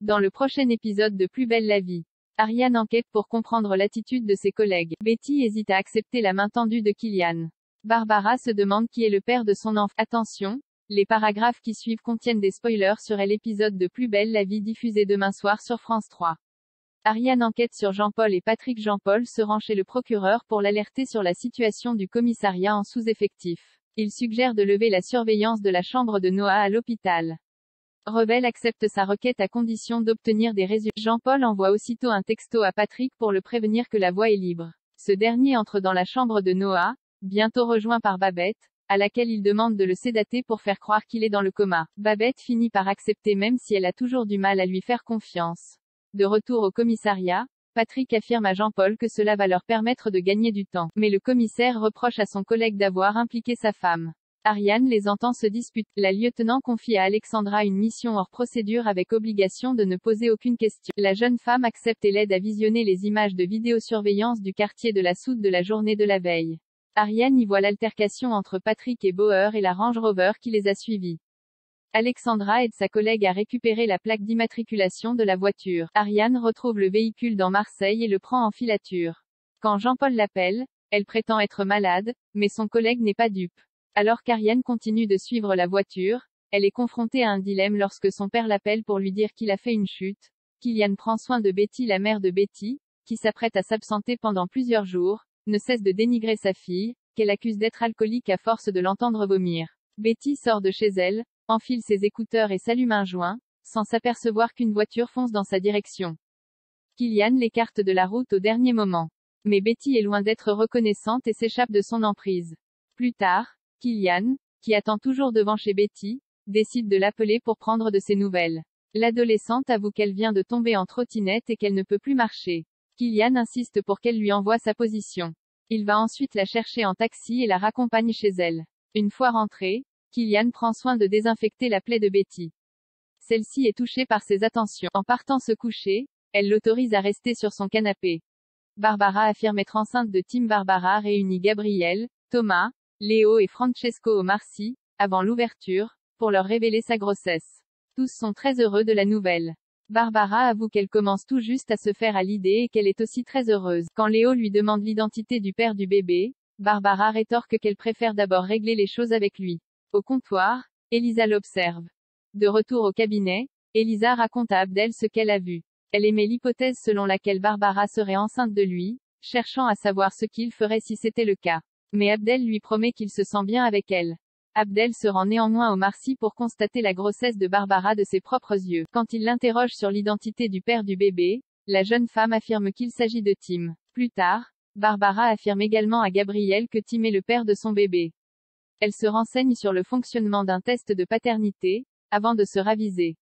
Dans le prochain épisode de Plus belle la vie, Ariane enquête pour comprendre l'attitude de ses collègues. Betty hésite à accepter la main tendue de Kylian. Barbara se demande qui est le père de son enfant. Attention, les paragraphes qui suivent contiennent des spoilers sur l'épisode de Plus belle la vie diffusé demain soir sur France 3. Ariane enquête sur Jean-Paul et Patrick. Jean-Paul se rend chez le procureur pour l'alerter sur la situation du commissariat en sous-effectif. Il suggère de lever la surveillance de la chambre de Noah à l'hôpital. Rebelle accepte sa requête à condition d'obtenir des résultats. Jean-Paul envoie aussitôt un texto à Patrick pour le prévenir que la voie est libre. Ce dernier entre dans la chambre de Noah, bientôt rejoint par Babette, à laquelle il demande de le sédater pour faire croire qu'il est dans le coma. Babette finit par accepter même si elle a toujours du mal à lui faire confiance. De retour au commissariat, Patrick affirme à Jean-Paul que cela va leur permettre de gagner du temps. Mais le commissaire reproche à son collègue d'avoir impliqué sa femme. Ariane les entend se disputer. La lieutenant confie à Alexandra une mission hors procédure avec obligation de ne poser aucune question. La jeune femme accepte et l'aide à visionner les images de vidéosurveillance du quartier de la Soude de la journée de la veille. Ariane y voit l'altercation entre Patrick et Bauer et la Range Rover qui les a suivis. Alexandra aide sa collègue à récupérer la plaque d'immatriculation de la voiture. Ariane retrouve le véhicule dans Marseille et le prend en filature. Quand Jean-Paul l'appelle, elle prétend être malade, mais son collègue n'est pas dupe. Alors qu'Ariane continue de suivre la voiture, elle est confrontée à un dilemme lorsque son père l'appelle pour lui dire qu'il a fait une chute. Kylian prend soin de Betty. La mère de Betty, qui s'apprête à s'absenter pendant plusieurs jours, ne cesse de dénigrer sa fille, qu'elle accuse d'être alcoolique à force de l'entendre vomir. Betty sort de chez elle, enfile ses écouteurs et s'allume un joint, sans s'apercevoir qu'une voiture fonce dans sa direction. Kylian l'écarte de la route au dernier moment. Mais Betty est loin d'être reconnaissante et s'échappe de son emprise. Plus tard, Kylian, qui attend toujours devant chez Betty, décide de l'appeler pour prendre de ses nouvelles. L'adolescente avoue qu'elle vient de tomber en trottinette et qu'elle ne peut plus marcher. Kylian insiste pour qu'elle lui envoie sa position. Il va ensuite la chercher en taxi et la raccompagne chez elle. Une fois rentrée, Kylian prend soin de désinfecter la plaie de Betty. Celle-ci est touchée par ses attentions. En partant se coucher, elle l'autorise à rester sur son canapé. Barbara affirme être enceinte de Tim. Barbara réunit Gabriel, Thomas, Léo et Francesco au Marcy, avant l'ouverture, pour leur révéler sa grossesse. Tous sont très heureux de la nouvelle. Barbara avoue qu'elle commence tout juste à se faire à l'idée et qu'elle est aussi très heureuse. Quand Léo lui demande l'identité du père du bébé, Barbara rétorque qu'elle préfère d'abord régler les choses avec lui. Au comptoir, Elisa l'observe. De retour au cabinet, Elisa raconte à Abdel ce qu'elle a vu. Elle émet l'hypothèse selon laquelle Barbara serait enceinte de lui, cherchant à savoir ce qu'il ferait si c'était le cas. Mais Abdel lui promet qu'il se sent bien avec elle. Abdel se rend néanmoins au Marcy pour constater la grossesse de Barbara de ses propres yeux. Quand il l'interroge sur l'identité du père du bébé, la jeune femme affirme qu'il s'agit de Tim. Plus tard, Barbara affirme également à Gabriel que Tim est le père de son bébé. Elle se renseigne sur le fonctionnement d'un test de paternité, avant de se raviser.